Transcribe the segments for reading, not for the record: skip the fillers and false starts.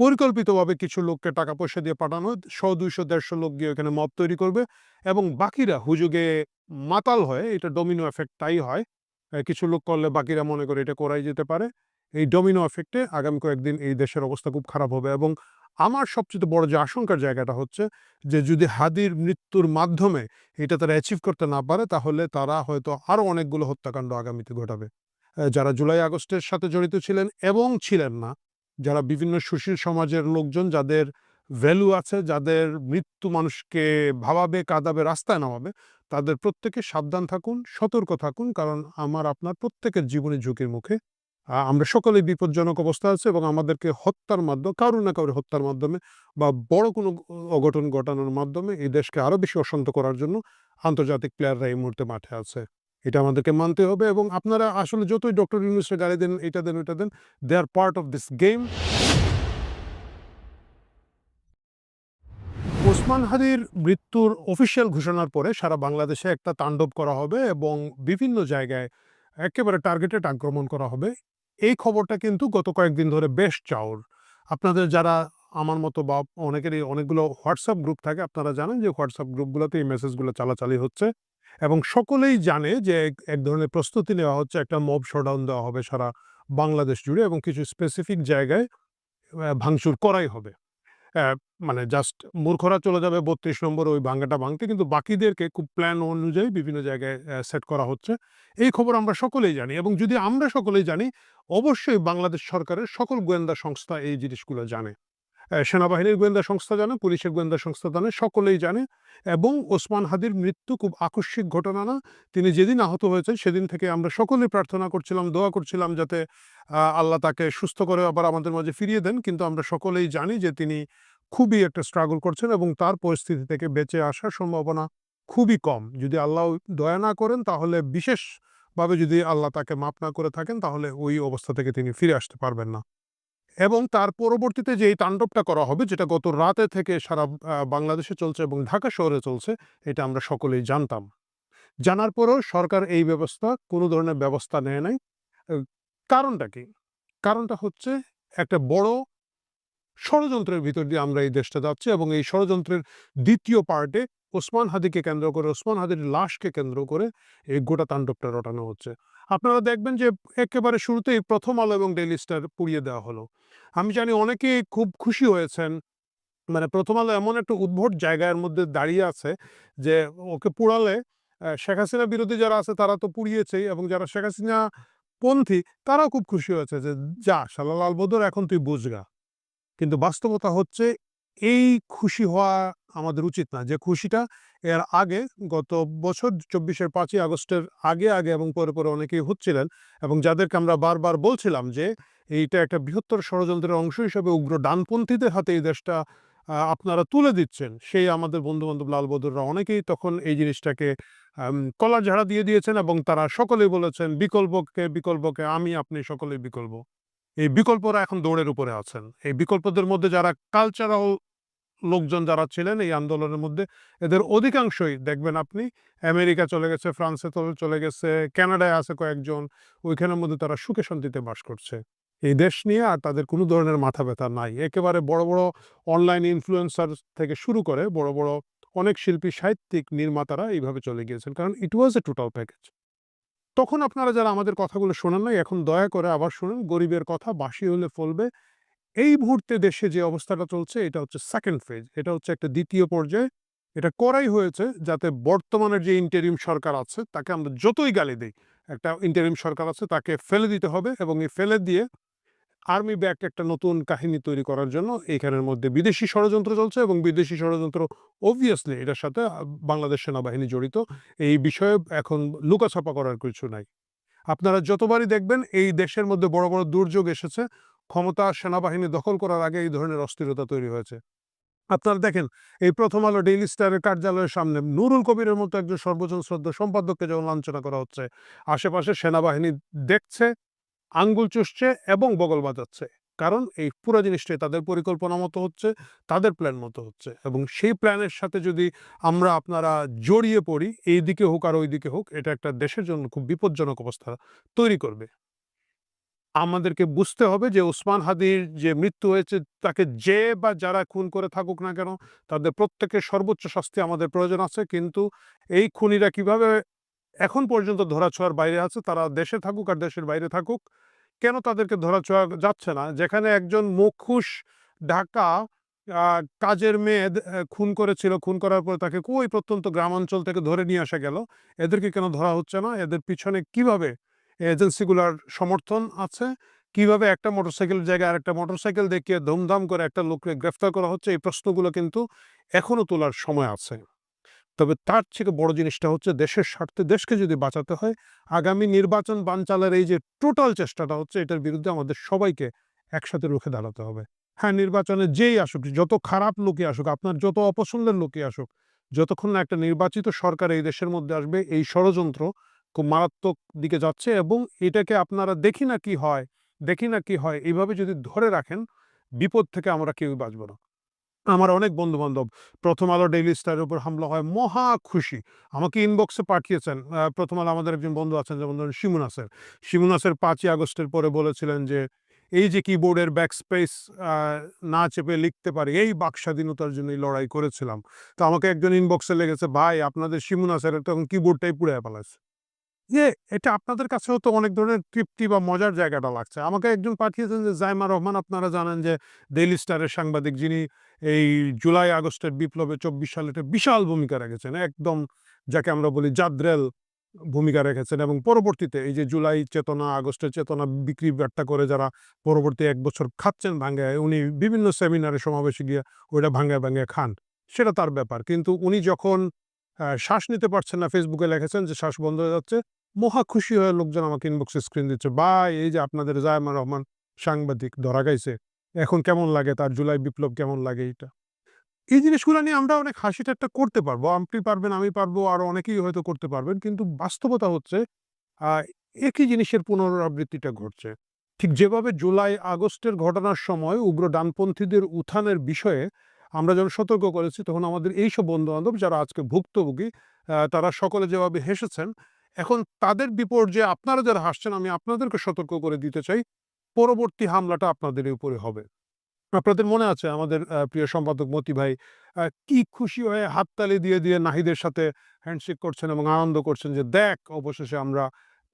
পরিকল্পিতভাবে কিছু লোককে টাকা পয়সা দিয়ে পাঠানো, 100, 200, 150 লোক গিয়ে ওখানে মব তৈরি করবে এবং বাকিরা হুজুগে মাতাল হয়ে, এটা ডমিনো এফেক্ট তাই হয়। কিছু লোক করলে বাকিরা মনে করে এটা করাই যেতে পারে। এই ডমিনো এফেক্টে আগামী কয়েকদিন এই দেশের অবস্থা খুব খারাপ হবে এবং আমার সবচেয়ে বড় যে আশঙ্কার জায়গাটা হচ্ছে যে যদি হাদির মৃত্যুর মাধ্যমে এটা তারা অ্যাচিভ করতে না পারে তাহলে তারা হয়তো আরো অনেকগুলো হত্যাকাণ্ড আগামীতে ঘটাবে। যারা জুলাই আগস্টের সাথে জড়িত ছিলেন এবং ছিলেন না, যারা বিভিন্ন সুশীল সমাজের লোকজন যাদের ভ্যালু আছে, যাদের মৃত্যু মানুষকে ভাবাবে, কাঁদাবে, রাস্তায় নামাবে, তাদের প্রত্যেকে সাবধান থাকুন, সতর্ক থাকুন। কারণ আমার আপনার প্রত্যেকের জীবনী ঝুঁকির মুখে। আমরা সকলেই বিপজ্জনক অবস্থায় আছি এবং আমাদেরকে হত্যার মাধ্যমে, কারো না কারো হত্যার মাধ্যমে বা বড় কোনো অঘটন ঘটানোর মাধ্যমে এই দেশকে আরো বেশি অশান্ত করার জন্য আন্তর্জাতিক প্লেয়াররা এই মুহূর্তে মাঠে আছে। এটা আমাদেরকে মানতে হবে এবং আপনারা আসলে যতই ডক্টর ইউনূসকে গালি দেন, এটা দেন, ওইটা দেন, they are part of this game. Osman হাদির মৃত্যুর অফিসিয়াল ঘোষণার পরে সারা বাংলাদেশে একটা তাণ্ডব করা হবে এবং বিভিন্ন জায়গায় একেবারে টার্গেটেড আক্রমণ করা হবে। এই খবরটা কিন্তু গত কয়েকদিন ধরে বেশ চাউর। আপনাদের যারা আমার মতো বা অনেকেরই অনেকগুলো হোয়াটসঅ্যাপ গ্রুপ থাকে, আপনারা জানেন যে হোয়াটসঅ্যাপ গ্রুপগুলোতে এই মেসেজগুলো চালাচালি হচ্ছে এবং সকলেই জানে যে এক ধরনের প্রস্তুতি নেওয়া হচ্ছে, একটা মব শোডাউন দেওয়া হবে সারা বাংলাদেশ জুড়ে এবং কিছু স্পেসিফিক জায়গায় ভাঙচুর করাই হবে। অ্যা মানে জাস্ট মূর্খরা চলে যাবে ৩২ নম্বরে ওই ভাঙ্গাটা ভাঙতে, কিন্তু বাকিদেরকে খুব প্ল্যান অনুযায়ী বিভিন্ন জায়গায় সেট করা হচ্ছে। এই খবর আমরা সকলেই জানি এবং যদি আমরা সকলেই জানি, অবশ্যই বাংলাদেশ সরকারের সকল গোয়েন্দা সংস্থা এই জিনিসগুলো জানে। সেনাবাহিনীর গোয়েন্দা সংস্থা জানে, পুলিশের গোয়েন্দা সংস্থা জানে, সকলেই জানে এবং ওসমান হাদির মৃত্যু খুব আকস্মিক ঘটনা না। তিনি যেদিন আহত হয়েছেন সেদিন থেকে আমরা সকলেই প্রার্থনা করছিলাম, দোয়া করছিলাম যাতে আল্লাহ তাকে সুস্থ করে আবার আমাদের মাঝে ফিরিয়ে দেন। কিন্তু আমরা সকলেই জানি যে তিনি খুবই একটা স্ট্রাগল করছেন এবং তার পরিস্থিতি থেকে বেঁচে আসার সম্ভাবনা খুবই কম। যদি আল্লাহ দয়া না করেন তাহলে, বিশেষভাবে যদি আল্লাহ তাকে মাফ না করে থাকেন, তাহলে ওই অবস্থা থেকে তিনি ফিরে আসতে পারবেন না। এবং তার পরবর্তীতে যে এই তাণ্ডবটা করা হবে, যেটা গত রাতে থেকে সারা বাংলাদেশে চলছে এবং ঢাকা শহরে চলছে, এটা আমরা সকলেই জানতাম। জানার পরেও সরকার এই কোনো ধরনের ব্যবস্থা নেয় নাই। আ কারণটা কি? কারণটা হচ্ছে একটা বড় ষড়যন্ত্রের ভিতর দিয়ে আমরা এই দেশটা যাচ্ছি এবং এই ষড়যন্ত্রের ২য় পার্টে ওসমান হাদিকে কেন্দ্র করে, ওসমান হাদির লাশকে কেন্দ্র করে এই গোটা তাণ্ডবটা রটানো হচ্ছে। আপনারা দেখবেন যে একেবারে শুরুতেই 'প্রথম আলো' এবং 'ডেইলি স্টার' পুড়িয়ে দেওয়া হলো। আমি জানি অনেকেই খুব খুশি হয়েছেন। মানে 'প্রথম আলো' এমন একটা উদ্ভট জায়গার মধ্যে দাঁড়িয়ে আছে যে ওকে পুড়ালে শেখ হাসিনা বিরোধী যারা আছে তারা তো পুড়িয়েছেই এবং যারা শেখ হাসিনা পন্থী তারাও খুব খুশি হয়েছে যে, "যা শালা লাল বদর, এখন তুই বুঝগা।" কিন্তু বাস্তবতা হচ্ছে এই খুশি হওয়া আমাদের উচিত না। যে খুশিটা এর আগে, গত বছর ২৪ এর ৫ই আগস্টের আগে এবং পরে অনেকেই হচ্ছিলেন এবং যাদেরকে আমরা বারবার বলছিলাম যে এইটা একটা বৃহত্তর ষড়যন্ত্রের অংশ হিসেবে উগ্র ডানপন্থীদের হাতে এই দেশটা আপনারা তুলে দিচ্ছেন। সেই আমাদের বন্ধু-বান্ধব লাল বদররা অনেকেই তখন এই জিনিসটাকে কলার ঝাড়া দিয়ে দিয়েছেন এবং তারা সকলেই বলেছেন, বিকল্পকে আমি আপনি সকলেই বিকল্প। এই বিকল্পরা এখন দৌড়ের উপরে আছেন। এই বিকল্পদের মধ্যে যারা কালচারাল লোকজন যারা ছিলেন এই আন্দোলনের মধ্যে, এদের অধিকাংশই দেখবেন আপনি আমেরিকা চলে গেছে, ফ্রান্সে চলে গেছে, কানাডায় আছে কয়েকজন। ওইখানের মধ্যে তারা সুখে শান্তিতে বাস করছে। এই দেশ নিয়ে আর তাদের কোনো ধরনের মাথা ব্যাথা নাই। একেবারে বড় অনলাইন ইনফ্লুয়েন্সার থেকে শুরু করে বড় অনেক শিল্পী, সাহিত্যিক, নির্মাতারা এইভাবে চলে গিয়েছেন। কারণ ইট ওয়াজ এ টোটাল প্যাকেজ। তখন আপনারা যারা আমাদের কথাগুলো শোনেন নাই, এখন দয়া করে আবার শুনুন। গরিবের কথা বাঁশি হলে ফলবে। এই মুহূর্তে দেশে যে অবস্থাটা চলছে এটা হচ্ছে সেকেন্ড ফেজ। এটা হচ্ছে একটা ২য় পর্যায়। এটা করাই হয়েছে যাতে বর্তমানের যে ইন্টারিম সরকার আছে তাকে আমরা যতই গালি দেই, একটা ইন্টারিম সরকার আছে তাকে ফেলে দিতে হবে এবং এই ফেলে দিয়ে আর্মি ব্যাকড একটা নতুন কাহিনী তৈরি করার জন্য এইখানের মধ্যে বিদেশি ষড়যন্ত্র চলছে এবং বিদেশি ষড়যন্ত্র অবভিয়াসলি এটার সাথে বাংলাদেশ সেনাবাহিনী জড়িত। এই বিষয়ে এখন লুকাছাপা করার কিছু নাই। আপনারা যতবারই দেখবেন এই দেশের মধ্যে বড় দুর্যোগ এসেছে, ক্ষমতা সেনাবাহিনী দখল করার আগে এই ধরনের অস্থিরতা তৈরি হয়েছে। আপনারা দেখেন এই 'প্রথম আলো', 'ডেইলি স্টারের' কার্যালয়ের সামনে নুরুল কবিরের মতো একজন সর্বজন শ্রদ্ধেয় সম্পাদককে যেমন লাঞ্ছনা করা হচ্ছে, আশেপাশে সেনাবাহিনী দেখছে, আঙ্গুল চুষছে এবং বগল বাজাচ্ছে। কারণ এই পুরা জিনিসটাই তাদের পরিকল্পনা মতো হচ্ছে, তাদের প্ল্যান মতো হচ্ছে এবং সেই প্ল্যানের সাথে যদি আমরা আপনারা জড়িয়ে পড়ি, এইদিকে হোক আর ওইদিকে হোক, এটা একটা দেশের জন্য খুব বিপজ্জনক অবস্থা তৈরি করবে। আমাদেরকে বুঝতে হবে যে ওসমান হাদির যে মৃত্যু হয়েছে তাকে যে বা যারা খুন করে থাকুক না কেন তাদের প্রত্যেকের সর্বোচ্চ শাস্তি আমাদের প্রয়োজন আছে। কিন্তু এই খুনিরা কিভাবে এখন পর্যন্ত ধরাছোঁয়ার বাইরে আছে, তারা দেশে থাকুক আর দেশের বাইরে থাকুক, কেন তাদেরকে ধরাছোঁয়া যাচ্ছে না? যেখানে একজন মুখোশ ঢাকা আ কাজের মেয়ে খুন করেছিল, খুন করার পরে তাকে ওই প্রত্যন্ত গ্রামাঞ্চল থেকে ধরে নিয়ে আসা গেল। এদেরকে কেন ধরা হচ্ছে না? এদের পিছনে কিভাবে এজেন্সিগুলার সমর্থন আছে? কিভাবে একটা মোটরসাইকেলের জায়গায় আরেকটা মোটরসাইকেল দেখিয়ে ধুমধাম করে একটা লোককে গ্রেফতার করা হচ্ছে? এই প্রশ্নগুলো কিন্তু এখনো তোলার সময় আছে। তবে তার থেকে বড় জিনিসটা হচ্ছে দেশের স্বার্থে দেশকে যদি বাঁচাতে হয়, আগামী নির্বাচন বানচালের এই যে টোটাল চেষ্টাটা হচ্ছে, এটার বিরুদ্ধে আমাদের সবাইকে একসাথে রুখে দাঁড়াতে হবে। হ্যাঁ, নির্বাচনে যেই আসুক, যত খারাপ লোকই আসুক, আপনার যত অপছন্দের লোকই আসুক, যতক্ষণ না একটা নির্বাচিত সরকার এই দেশের মধ্যে আসবে, এই ষড়যন্ত্র খুব মারাত্মক দিকে যাচ্ছে এবং এটাকে আপনারা দেখি না কি হয়, দেখি না কি হয়, এইভাবে যদি ধরে রাখেন, বিপদ থেকে আমরা কেউই বাঁচব না। আমার অনেক বন্ধু-বান্ধব 'প্রথম আলো', 'ডেইলি স্টারের' উপর হামলা হয় মহা খুশি। আমাকে ইনবক্সে পাঠিয়েছেন। 'প্রথম আলো' আমাদের একজন বন্ধু আছেন যেমন ধরুন শিমু নাসের। শিমু নাসের ৫ই আগস্টের পরে বলেছিলেন যে, "এই যে কিবোর্ডের ব্যাকস্পেস আ না চেপে লিখতে পারি, এই বাকস্বাধীনতার জন্যই লড়াই করেছিলাম।" তো আমাকে একজন ইনবক্সে লেগেছে, "ভাই আপনাদের শিমু নাসের তো এখন কিবোর্ডটাই পুড়াইয়া ফেলাইছে।" যে এটা আপনাদের কাছেও তো অনেক ধরনের তৃপ্তি বা মজার জায়গাটা লাগছে। আমাকে একজন পাঠিয়েছেন যে জাইমা রহমান, আপনারা জানেন যে ডেইলি স্টারের সাংবাদিক, যিনি এই জুলাই আগস্টের বিপ্লবে ২৪ সালে একটা বিশাল ভূমিকা রেখেছেন। একদম যাকে আমরা বলি জাদ্রেল ভূমিকা রেখেছেন এবং পরবর্তীতে এই যে জুলাই চেতনা, আগস্টের চেতনা বিক্রি বাট্টা করে যারা পরবর্তী ১ বছর খাচ্ছেন ভাঙ্গায়, উনি বিভিন্ন সেমিনারে সমাবেশে গিয়ে ওইটা ভাঙ্গায়, ভাঙ্গায় খান। সেটা তার ব্যাপার। কিন্তু উনি যখন শ্বাস নিতে পারছেন না, ফেসবুকে লিখেছেন যে শ্বাস বন্ধ হয়ে যাচ্ছে। মহা খুশি হয়ে লোকজন আমাকে ইনবক্সে স্ক্রিন দিচ্ছে। ভাই এই যে আপনাদের জায়মা রহমান সাংবাদিক ধরা গাইছে। এখন কেমন লাগে তার জুলাই বিপ্লব কেমন লাগে এইটা। এই জিনিসগুলা নিয়ে আমরা অনেক হাসি ঠাট্টা করতে পারবো। আপনি পারবেন, আমি পারবো, আরো অনেকেই হয়তো করতে পারবেন। কিন্তু বাস্তবতা হচ্ছে আ একই জিনিসের পুনরাবৃত্তিটা ঘটছে। ঠিক যেভাবে জুলাই আগস্টের ঘটনার সময় উগ্র ডানপন্থীদের উত্থানের বিষয়ে আমরা যখন সতর্ক করেছি, তখন আমাদের এইসব বন্ধু-বান্ধব যারা আজকে ভুক্তভোগী, তারা সকলে যেভাবে হেসেছেন, এখন তাদের বিপর্যয়ে আপনারা যারা হাসছেন, আমি আপনাদেরকে সতর্ক করে দিতে চাই, পরবর্তী হামলাটা আপনাদেরই উপরে হবে। আপনাদের মনে আছে আমাদের প্রিয় সম্পাদক মতি ভাই কি খুশি হয়ে হাততালি দিয়ে, দিয়ে নাহিদের সাথে হ্যান্ডশেক করছেন এবং আনন্দ করছেন যে, "দেখ অবশেষে আমরা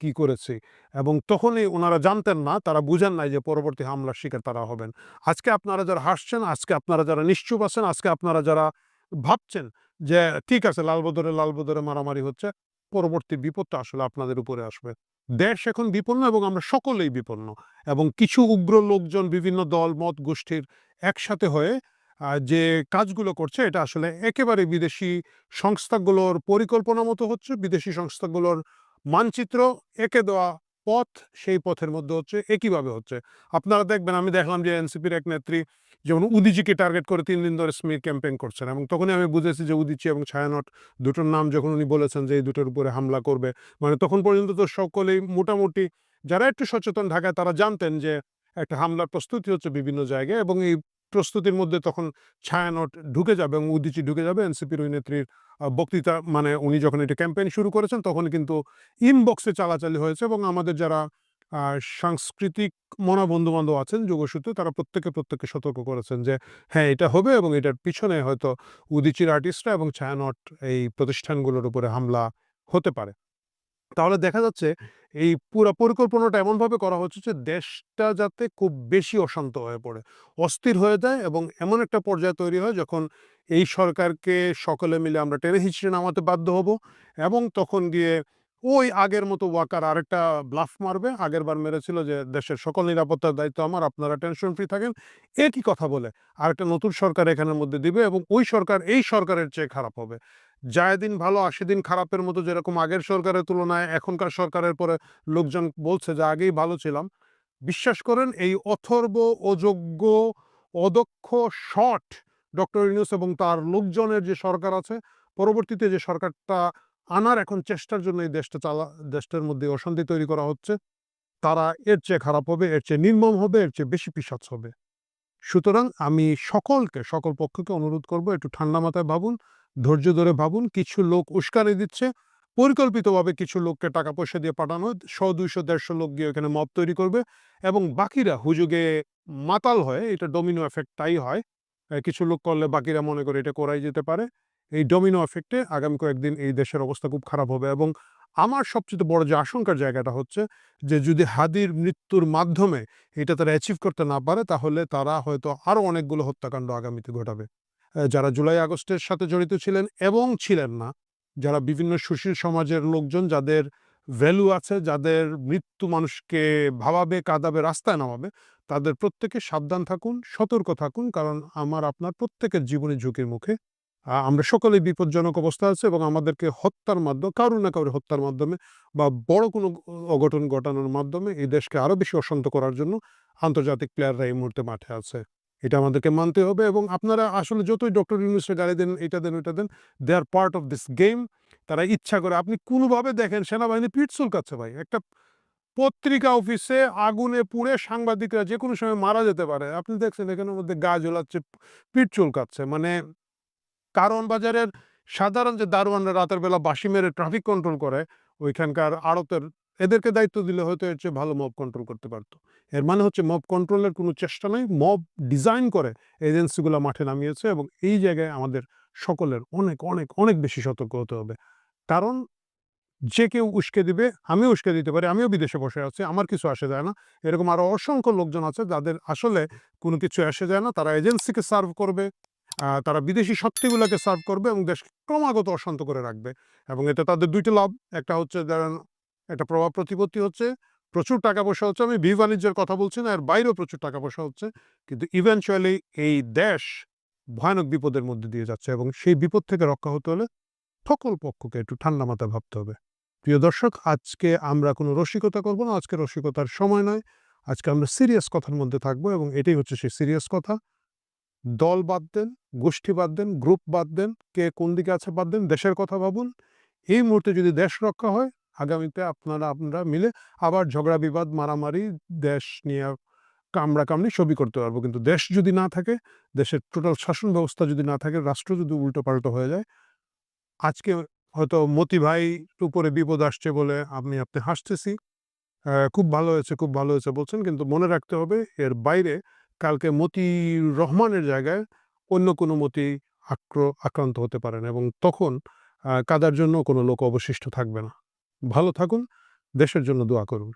কি করেছি।" এবং তখনই উনারা জানতেন না, তারা বুঝেন নাই যে পরবর্তী হামলার শিকার তারা হবেন। আজকে আপনারা যারা হাসছেন, আজকে আপনারা যারা নিশ্চুপ আছেন, আজকে আপনারা যারা ভাবছেন যে ঠিক আছে লালবদরে, লালবদরে মারামারি হচ্ছে, পরবর্তী বিপদটা আসলে আপনাদের উপরে আসবে। দেশ এখন বিপন্ন এবং আমরা সকলেই বিপন্ন। এবং কিছু উগ্র লোকজন বিভিন্ন দল, মত, গোষ্ঠীর একসাথে হয়ে যে কাজগুলো করছে, এটা আসলে একেবারে বিদেশি সংস্থাগুলোর পরিকল্পনা মতো হচ্ছে। বিদেশি সংস্থাগুলোর মানচিত্র এঁকে দেওয়া পথ, সেই পথের মধ্যে হচ্ছে, একইভাবে হচ্ছে। আপনারা দেখবেন, আমি দেখলাম যে এনসিপির এক নেত্রী যেমন উদীচীকে টার্গেট করে ৩ দিন ধরে স্মির ক্যাম্পেইন করছেন এবং তখনই আমি বুঝেছি যে উদীচী এবং ছায়ানট দুটোর নাম যখন উনি বলেছেন যে এই দুটোর উপরে হামলা করবে, মানে তখন পর্যন্ত তো সকলেই মোটামুটি যারা একটু সচেতন ঢাকায় তারা জানতেন যে একটা হামলার প্রস্তুতি হচ্ছে বিভিন্ন জায়গায় এবং এই প্রস্তুতির মধ্যে তখন ছায়ানট ঢুকে যাবে এবং উদীচী ঢুকে যাবে। এনসিপির ওই নেত্রীর বক্তৃতা, মানে উনি যখন এটা ক্যাম্পেইন শুরু করেছেন তখন কিন্তু ইনবক্সে চালাচালি হয়েছে এবং আমাদের যারা আ সাংস্কৃতিক মনা বন্ধু-বান্ধব আছেন যোগসূত্রে, তারা প্রত্যেকে সতর্ক করেছেন যে হ্যাঁ, এটা হবে এবং এটার পিছনে হয়তো উদীচীর আর্টিস্টরা এবং ছায়ানট এই প্রতিষ্ঠানগুলোর উপরে হামলা হতে পারে। তাহলে দেখা যাচ্ছে এই পুরা পরিকল্পনাটা এমনভাবে করা হচ্ছে যে দেশটা যাতে খুব বেশি অশান্ত হয়ে পড়ে, অস্থির হয়ে যায় এবং এমন একটা পর্যায় তৈরি হয় যখন এই সরকারকে সকলে মিলে আমরা টেনে হিঁচড়ে নামাতে বাধ্য হব এবং তখন গিয়ে ওই আগের মতো ওয়াকার আরেকটা ব্লাফ মারবে। আগেরবার মেরেছিল যে দেশের সকল নিরাপত্তার দায়িত্ব আমার, আপনারা টেনশন ফ্রি থাকেন। একই কথা বলে আরেকটা নতুন সরকার এখানের মধ্যে দিবে এবং ওই সরকার এই সরকারের চেয়ে খারাপ হবে। যায় দিন ভালো আসে দিন খারাপের মতো, যেরকম আগের সরকারের তুলনায় এখনকার সরকারের পরে লোকজন বলছে যে আগেই ভালো ছিলাম। বিশ্বাস করেন এই অথর্ব, অযোগ্য, অদক্ষ, শঠ ডক্টর ইউনূস এবং তার লোকজনের যে সরকার আছে, পরবর্তীতে যে সরকারটা আনার এখন চেষ্টার জন্য এই দেশটার মধ্যে অশান্তি তৈরি করা হচ্ছে, তারা এর চেয়ে খারাপ হবে, এর চেয়ে নির্মম হবে, এর চেয়ে বেশি পিশাচ হবে। সুতরাং আমি সকল পক্ষকে অনুরোধ করব একটু ঠান্ডা মাথায় ভাবুন, ধৈর্য ধরে ভাবুন। কিছু লোক উস্কানি দিচ্ছে, পরিকল্পিতভাবে কিছু লোককে টাকা পয়সা দিয়ে পাঠানো, 100, 200, 150 লোক গিয়ে ওখানে মব তৈরি করবে এবং বাকিরা হুজুগে মাতাল হয়ে, এটা ডমিনো এফেক্ট তাই হয়। কিছু লোক করলে বাকিরা মনে করে এটা করাই যেতে পারে। এই ডমিনো এফেক্টে আগামী কয়েকদিন এই দেশের অবস্থা খুব খারাপ হবে এবং আমার সবচেয়ে বড় যে আশঙ্কার জায়গাটা হচ্ছে যে যদি হাদির মৃত্যুর মাধ্যমে এটা তারা অ্যাচিভ করতে না পারে তাহলে তারা হয়তো আরো অনেকগুলো হত্যাকাণ্ড আগামীতে ঘটাবে। যারা জুলাই আগস্টের সাথে জড়িত ছিলেন এবং ছিলেন না, যারা বিভিন্ন সুশীল সমাজের লোকজন যাদের ভ্যালু আছে, যাদের মৃত্যু মানুষকে ভাবাবে, কাঁদাবে, রাস্তায় নামাবে, তাদের প্রত্যেকে সাবধান থাকুন, সতর্ক থাকুন। কারণ আমার আপনার প্রত্যেকের জীবনী ঝুঁকির মুখে। আমরা সকলেই বিপজ্জনক অবস্থায় আছি এবং আমাদেরকে হত্যার মাধ্যমে, কারো না কারো হত্যার মাধ্যমে বা বড় কোনো অঘটন ঘটানোর মাধ্যমে এই দেশকে আরো বেশি অশান্ত করার জন্য আন্তর্জাতিক প্লেয়াররা এই মুহূর্তে মাঠে আছে। এটা আমাদেরকে মানতে হবে এবং আপনারা আসলে যতই ডক্টর ইউনূসকে গালি দেন, এটা দেন, ওইটা দেন, they are part of this game. তারা ইচ্ছা করে, আপনি কোনোভাবে দেখেন সেনাবাহিনী পিঠ চুলকাচ্ছে ভাই। একটা পত্রিকা অফিসে আগুনে পুড়ে সাংবাদিকরা যেকোনো সময় মারা যেতে পারে। আপনি দেখছেন এখানের মধ্যে গা জ্বলাচ্ছে, পিঠ চুলকাচ্ছে। মানে কারওয়ান বাজারের সাধারণ যে দারোয়ানরা রাতের বেলা বাঁশি মেরে ট্রাফিক কন্ট্রোল করে, ওইখানকার আড়তের এদেরকে দায়িত্ব দিলে হয়তো এর চেয়ে ভালো মব কন্ট্রোল করতে পারত। এর মানে হচ্ছে মব কন্ট্রোলের কোনো চেষ্টা নাই। মব ডিজাইন করে এজেন্সিগুলো মাঠে নামিয়েছে এবং এই জায়গায় আমাদের সকলের অনেক, অনেক, অনেক বেশি সতর্ক হতে হবে। কারণ যে কেউ উস্কে দিবে, আমিও উস্কে দিতে পারি। আমিও বিদেশে বসে আছি। আমার কিছু আসে যায় না। এরকম আরো অসংখ্য লোকজন আছে যাদের আসলে কোনো কিছু আসে যায় না। তারা এজেন্সিকে সার্ভ করবে। তারা বিদেশি শক্তিগুলোকে সার্ভ করবে এবং দেশকে ক্রমাগত অশান্ত করে রাখবে। এবং এতে তাদের ২ টি লাভ। একটা হচ্ছে ধরেন একটা প্রভাব প্রতিপত্তি হচ্ছে, প্রচুর টাকা পয়সা হচ্ছে। আমি বাণিজ্যের কথা বলছি না, এর বাইরেও প্রচুর টাকা পয়সা হচ্ছে। কিন্তু ইভেনচুয়ালি এই দেশ ভয়ানক বিপদের মধ্যে দিয়ে যাচ্ছে এবং সেই বিপদ থেকে রক্ষা হতে হলে সকল পক্ষকে একটু ঠান্ডা মাথায় ভাবতে হবে। প্রিয় দর্শক, আজকে আমরা কোনো রসিকতা করব না। আজকে রসিকতার সময় নয়। আজকে আমরা সিরিয়াস কথার মধ্যে থাকবো এবং এটাই হচ্ছে সেই সিরিয়াস কথা। দল বাদ দেন, গোষ্ঠী বাদ দেন, গ্রুপ বাদ দেন, কে কোন দিকে আছে বাদ দেন, দেশের কথা ভাবুন। এই মুহূর্তে যদি দেশ রক্ষা হয়, আগামীতে আপনারা মিলে আবার ঝগড়া বিবাদ, মারামারি, দেশ নিয়ে কামড়াকামড়ি সবই করতে পারবো। কিন্তু দেশ যদি না থাকে, দেশের টোটাল শাসন ব্যবস্থা যদি না থাকে, রাষ্ট্র যদি উল্টোপাল্টা হয়ে যায়, আজকে হয়তো মতি ভাইর উপরে বিপদ আসছে বলে আপনি হাসতেছি। খুব ভালো হয়েছে, খুব ভালো হয়েছে বলছেন। কিন্তু মনে রাখতে হবে এর বাইরে কালকে মতিউর রহমানের জায়গায় অন্য কোনো মতি আক্রান্ত হতে পারেন এবং তখন কাদার জন্য কোনো লোক অবশিষ্ট থাকবে না। ভালো থাকুন, দেশের জন্য দোয়া করুন।